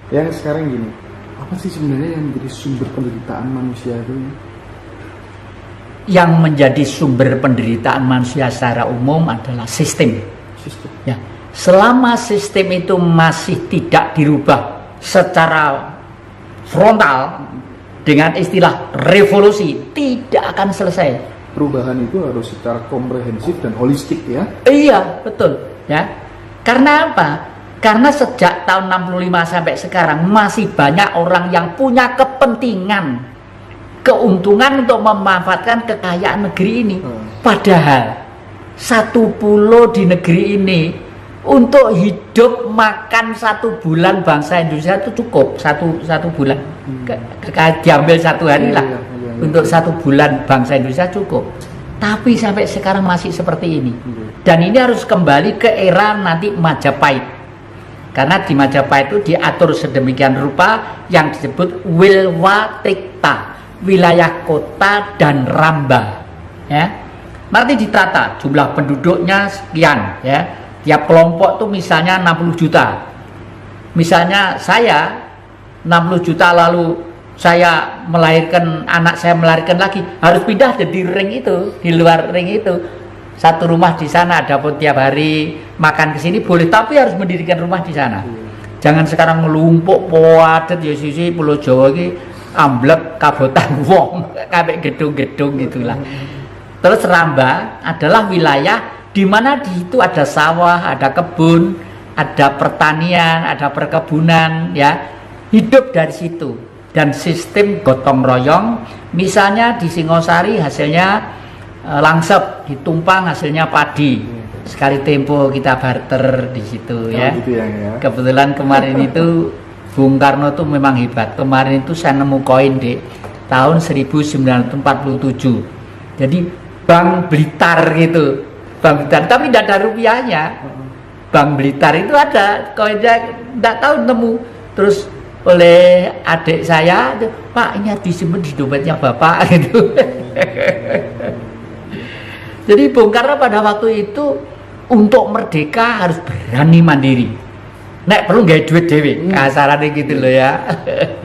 Yang sekarang gini, apa sih sebenarnya yang menjadi sumber penderitaan manusia itu? Yang menjadi sumber penderitaan manusia secara umum adalah sistem. Ya, selama sistem itu masih tidak dirubah secara frontal dengan istilah revolusi, tidak akan selesai. Perubahan itu harus secara komprehensif dan holistik ya? Iya, betul. Ya, karena apa? Karena sejak tahun 65 sampai sekarang masih banyak orang yang punya kepentingan, keuntungan untuk memanfaatkan kekayaan negeri ini. Padahal satu pulau di negeri ini untuk hidup makan 1 bulan bangsa Indonesia itu cukup satu bulan. Diambil 1 hari lah untuk 1 bulan bangsa Indonesia cukup. Tapi sampai sekarang masih seperti ini. Dan ini harus kembali ke era nanti Majapahit. Karena di Majapahit itu diatur sedemikian rupa yang disebut Wilwatikta, wilayah kota dan ramba. Ya, nanti ditata jumlah penduduknya sekian. Ya, tiap kelompok tuh misalnya 60 juta. Misalnya saya 60 juta lalu saya melahirkan anak saya melahirkan lagi harus pindah dari ring itu, di luar ring itu. Satu rumah di sana, ada pun tiap hari makan ke sini boleh, tapi harus mendirikan rumah di sana. Jangan sekarang melumpuk padat ya sisi Pulau Jawa ini amblek kabotan wong kabeh gedung-gedung gitulah. Terus Ramba adalah wilayah di mana di situ ada sawah, ada kebun, ada pertanian, ada perkebunan ya. Hidup dari situ dan sistem gotong royong. Misalnya di Singosari hasilnya langsep, ditumpang hasilnya padi. Sekali tempo kita barter di situ ya. Gitu ya. Kebetulan kemarin itu Bung Karno tuh memang hebat. Kemarin itu saya nemu koin di tahun 1947. Jadi Bank Blitar gitu. Bank Blitar, tapi tidak ada rupiahnya. Bank Blitar itu ada koinnya, tidak tahu nemu. Terus oleh adik saya, Pak ini harus disimpan di dompetnya Bapak gitu. Jadi Bung Karno pada waktu itu untuk merdeka harus berani mandiri. Nek perlu nggak duit dewi, kasarannya gitu loh ya.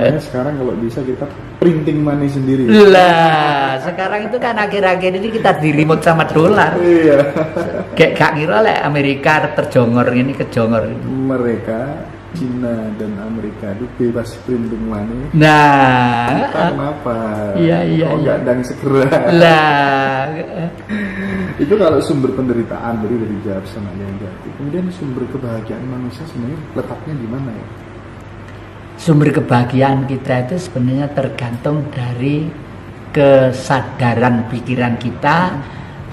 Nah, sekarang kalau bisa kita printing money sendiri. Lah, sekarang itu kan akhir-akhir ini kita di remote sama dolar. Iya. Kayak gak ngira lah Amerika terjongor ini kejongor. Mereka Cina dan Amerika itu bebas printing money. Nah, kita kenapa? Iya. Nggak dan segera. Lah, itu kalau sumber penderitaan dari jawab sama yang jadi. Kemudian sumber kebahagiaan manusia sebenarnya letaknya di mana ya? Sumber kebahagiaan kita itu sebenarnya tergantung dari kesadaran pikiran kita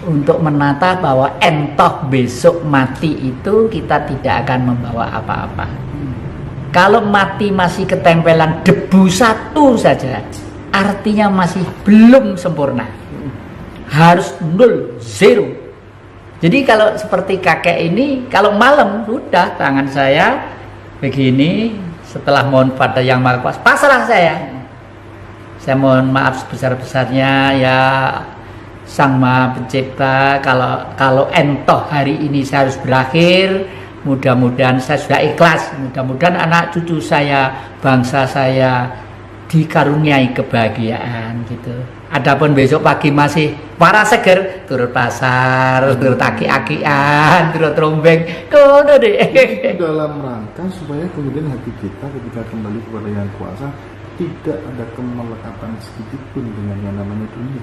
untuk menata bahwa entoh besok mati itu kita tidak akan membawa apa-apa. Kalau mati masih ketempelan debu 1 saja, artinya masih belum sempurna. Harus 0, 0. Jadi kalau seperti kakek ini, kalau malam sudah tangan saya begini, setelah mohon pada Yang Maha Kuasa, pasrah saya. Saya mohon maaf sebesar-besarnya ya Sang Maha Pencipta, kalau entoh hari ini saya harus berakhir, mudah-mudahan saya sudah ikhlas, mudah-mudahan anak cucu saya, bangsa saya dikaruniai kebahagiaan gitu. Adapun besok pagi masih waras seger, turut pasar, turut aki-akian, turut rombeng, kono deh. Itu dalam rangka supaya kemudian hati kita ketika kembali kepada Yang Kuasa tidak ada kemelekatan sedikit pun dengan yang namanya dunia.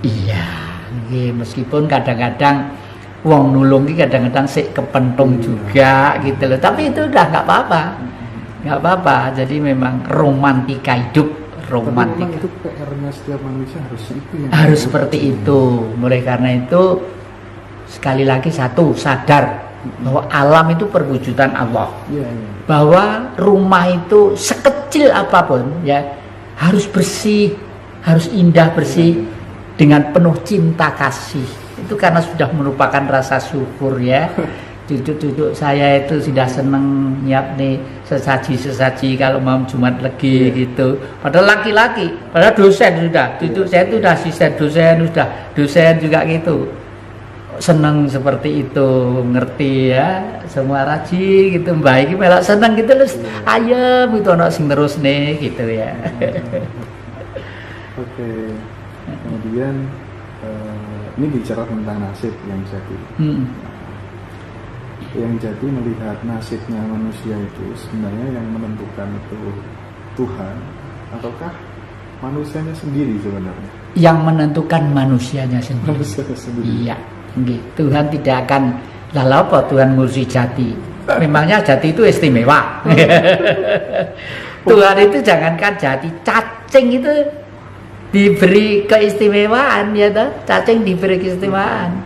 Iya, meskipun kadang-kadang wong nulung ini kadang-kadang sik kepentung juga gitu loh. Tapi itu udah nggak apa-apa. Jadi memang romantika hidup, romantika. Tapi itu PR-nya setiap manusia harus itu ya. Harus seperti itu. Mulai karena itu sekali lagi satu sadar bahwa alam itu perwujudan Allah. Ya. Bahwa rumah itu sekecil apapun ya harus bersih, harus indah bersih dengan penuh cinta kasih. Itu karena sudah merupakan rasa syukur ya. Cucu-cucu saya itu sudah seneng nyiap nih sesaji kalau mau Jumat Legi gitu. Padahal laki-laki, padahal dosen sudah. Cucu saya itu sudah asisten dosen, sudah dosen juga gitu. seneng seperti itu, ngerti ya, semua raji gitu, mbah iki melok seneng gitu terus ayem itu ono sing terus nih gitu ya. Oke. Kemudian ini bicara tentang nasib yang jadi. Yang jadi melihat nasibnya manusia itu sebenarnya yang menentukan itu Tuhan ataukah manusianya sendiri sebenarnya? Yang menentukan manusianya sendiri. Manusianya sendiri. Iya, nggih. Tuhan tidak akan lalu apa Tuhan ngurusi jati. Memangnya jati itu istimewa. Tuhan itu jangankan jati, cacing itu diberi keistimewaan ya toh. Cacing diberi keistimewaan.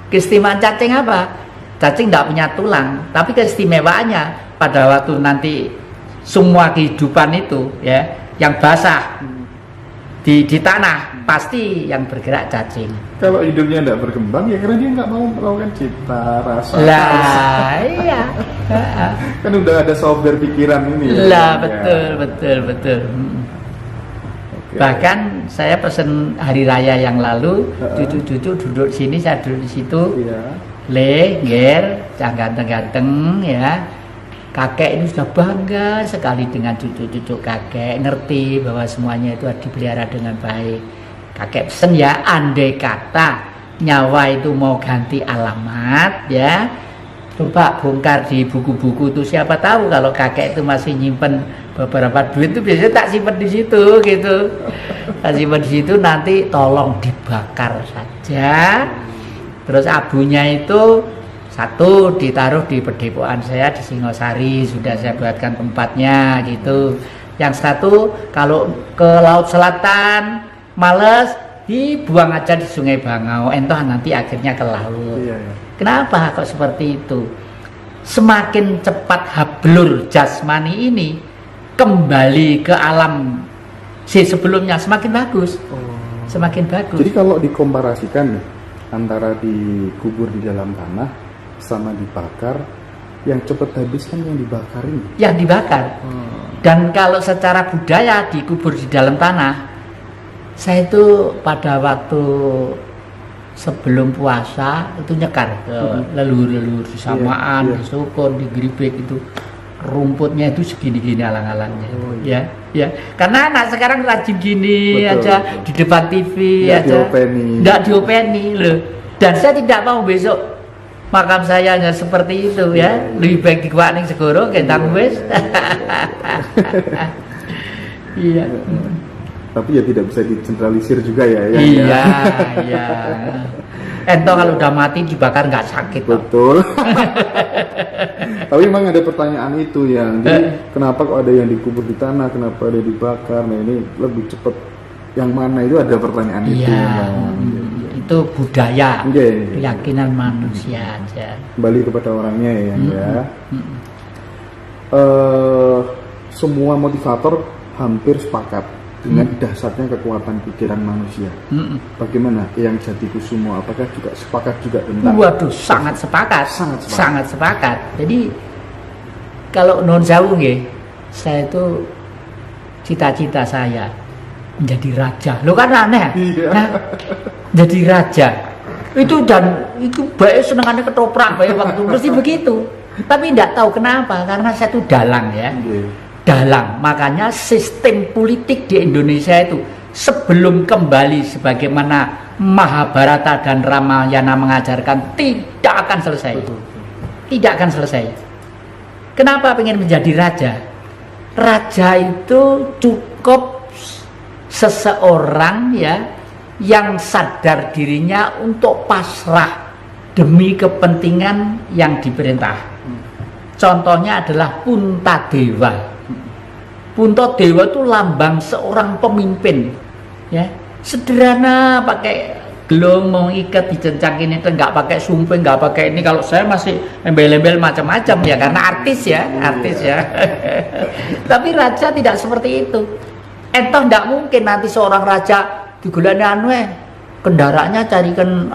Keistimewaan cacing apa? Cacing tidak punya tulang, tapi keistimewaannya pada waktu nanti semua kehidupan itu ya yang basah di tanah pasti yang bergerak cacing. Kalau hidupnya tidak berkembang ya karena dia nggak mau melakukan cipta rasa. Lah iya. Kan udah ada software pikiran ini. Lah ya. betul. Oke. Bahkan saya pesen hari raya yang lalu duduk sini, saya duduk di situ. Iya. Ger, ganteng-ganteng ya. Kakek ini sudah bangga sekali dengan cucu-cucu kakek, ngerti bahwa semuanya itu dipelihara dengan baik. Kakek pesen ya, andai kata nyawa itu mau ganti alamat ya, coba bongkar di buku-buku itu, siapa tahu kalau kakek itu masih nyimpen beberapa duit itu biasanya tak simpen di situ gitu. Tak simpen di situ, nanti tolong dibakar saja. Terus abunya itu satu ditaruh di pedepokan saya di Singosari, sudah saya buatkan tempatnya gitu. Yang satu kalau ke laut selatan males, dibuang aja di Sungai Bangau, entah nanti akhirnya ke laut. Iya. Kenapa kok seperti itu? Semakin cepat hablur jasmani ini kembali ke alam sebelumnya semakin bagus. Semakin bagus. Jadi kalau dikomparasikan nih, antara dikubur di dalam tanah sama dibakar, yang cepat habis kan yang dibakar ini. Yang dibakar. Dan kalau secara budaya dikubur di dalam tanah, saya itu pada waktu sebelum puasa itu nyekar ke leluhur-leluhur di Samaan, di Sukun, di Gribek itu rumputnya itu segini-gini alang-alangnya. Ya. Karena anak sekarang rajin gini aja di depan TV aja. Enggak diopeni loh. Dan saya tidak mau besok makam saya hanya seperti itu ya. Lebih baik dikuaning segoro kentang wis. Iya. Tapi ya tidak bisa dicentralisir juga ya. Iya. Entah kalau udah mati dibakar nggak sakit. Betul. Tapi memang ada pertanyaan itu ya. Jadi kenapa kok ada yang dikubur di tanah, kenapa ada dibakar? Nah ini lebih cepat yang mana itu ada pertanyaan itu. Itu budaya, keyakinan manusia aja. Kembali kepada orangnya ya. Semua motivator hampir sepakat dengan dasarnya kekuatan pikiran manusia. Bagaimana yang Jatikusumo? Apakah juga sepakat juga tentang? Waduh, sangat sepakat. Jadi kalau non jauh nggih, saya itu cita-cita saya menjadi raja. Lo kan aneh. Nah, jadi raja. Itu baik senengannya ketoprak baik waktu mesti begitu. Tapi tidak tahu kenapa, karena saya itu dalang ya. Dalang, makanya sistem politik di Indonesia itu sebelum kembali sebagaimana Mahabharata dan Ramayana mengajarkan tidak akan selesai. Tidak akan selesai. Kenapa pengen menjadi raja? Raja itu cukup seseorang ya yang sadar dirinya untuk pasrah demi kepentingan yang diperintah. Contohnya adalah Puntadewa. Puntadewa itu lambang seorang pemimpin ya, sederhana, pakai gelung mau ikat dicencangin itu, nggak pakai sumpah, nggak pakai ini. Kalau saya masih embel-embel macam-macam ya, karena artis ya. Tapi raja tidak seperti itu. Entah tidak mungkin nanti seorang raja digulani kendaraannya carikan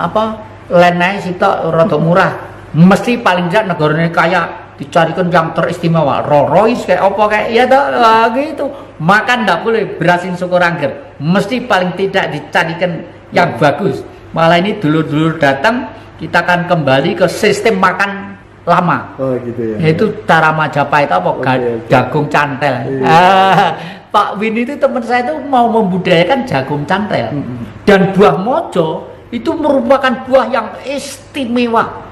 lenai sitok rada murah, mesti paling tidak negaranya kaya dicarikan yang teristimewa, Rolls kayak apa kayak ya toh gitu. Makan tidak boleh berasin syukur angger, mesti paling tidak dicarikan yang bagus. Malah ini dulur-dulur datang kita akan kembali ke sistem makan lama. Oh gitu ya. Yaitu cara Majapahit apa? Oke. Jagung cantel. Pak Win itu teman saya itu mau membudidayakan jagung cantel. Dan buah mojo itu merupakan buah yang istimewa.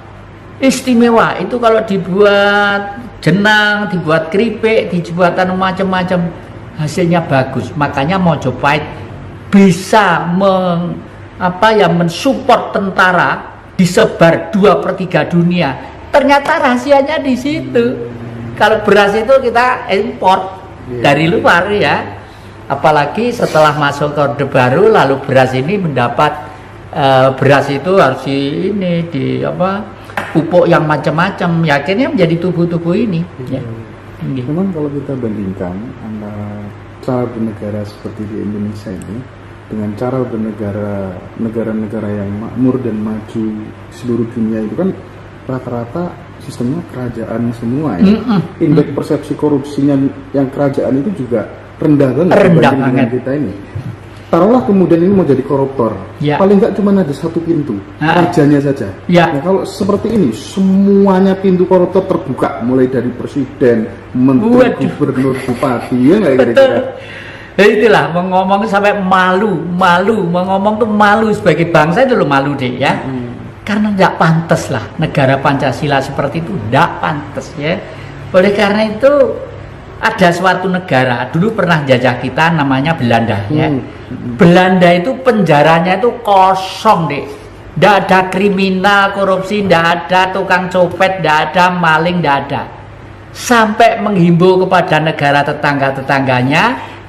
Istimewa itu kalau dibuat jenang, dibuat keripik, dibuat macam-macam, hasilnya bagus. Makanya Mojopahit bisa mensupport tentara disebar 2/3 dunia. Ternyata rahasianya di situ. Kalau beras itu kita import dari luar ya. Apalagi setelah masuk ke Orde Baru, lalu beras ini mendapat beras itu harus pupuk yang macam-macam. Yakinnya menjadi tubuh-tubuh ini. Ya. Memang kalau kita bandingkan antara cara bernegara seperti di Indonesia ini dengan cara bernegara negara-negara yang makmur dan maju seluruh dunia, itu kan rata-rata sistemnya kerajaan semua ya. Indeks persepsi korupsinya yang kerajaan itu juga rendah banget dibanding dengan kita ini. Taruhlah kemudian ini mau jadi koruptor, paling nggak cuma ada satu pintu, rajanya saja. Nah, kalau seperti ini semuanya pintu koruptor terbuka, mulai dari presiden, menteri, gubernur, bupati, ya nggak kira-kira. Itulah ngomong sampai malu, ngomong tuh malu sebagai bangsa itu lo malu deh ya. Karena tidak pantas lah negara Pancasila seperti itu, tidak pantas ya. Oleh karena itu ada suatu negara dulu pernah jajah kita namanya Belanda ya. Belanda itu penjaranya itu kosong deh. Tidak ada kriminal, korupsi, tidak ada tukang copet, tidak ada maling, tidak ada. Sampai menghimbau kepada negara tetangga-tetangganya,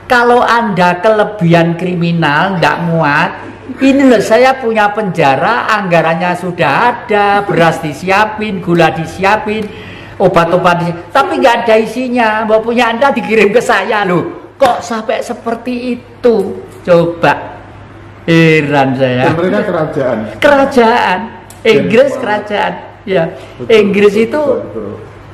kalau Anda kelebihan kriminal, tidak muat, ini loh saya punya penjara, anggarannya sudah ada, beras disiapin, gula disiapin, obat-obat disiapin, tapi nggak ada isinya. Bahwa punya Anda dikirim ke saya loh. Kok sampai seperti itu? Coba, heran saya. Dan mereka kerajaan. Kerajaan, Inggris kerajaan, ya. Inggris itu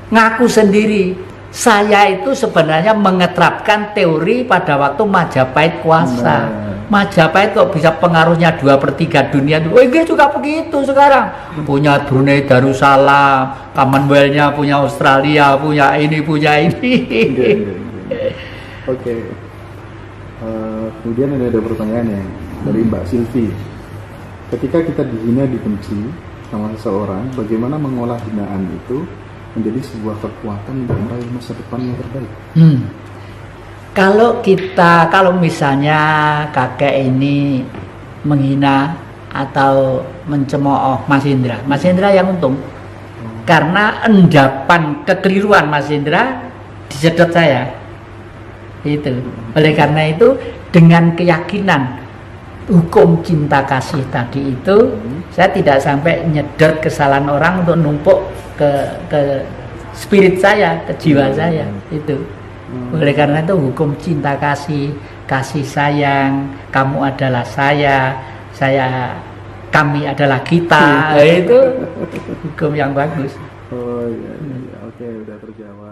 ngaku sendiri. Saya itu sebenarnya mengeterapkan teori pada waktu Majapahit kuasa. Majapahit kok bisa pengaruhnya 2/3 dunia. Inggris juga begitu sekarang. Punya Brunei Darussalam, Commonwealth-nya punya Australia, punya ini, punya ini. Oke. Kemudian ada pertanyaan ya dari Mbak Silvi. Ketika kita dihina, dibenci sama seseorang, bagaimana mengolah hinaan itu menjadi sebuah kekuatan untuk meraih masa depan yang terbaik? Kalau misalnya kakek ini menghina atau mencemooh Mas Indra yang untung. Karena endapan kekeliruan Mas Indra disedot saya. Itu. Oleh karena itu dengan keyakinan hukum cinta kasih tadi itu, saya tidak sampai nyedot kesalahan orang untuk numpuk ke spirit saya, ke jiwa saya itu. Oleh karena itu hukum cinta kasih, kasih sayang, kamu adalah saya, kami adalah kita, itu hukum yang bagus. Oh iya, oke, udah terjawab.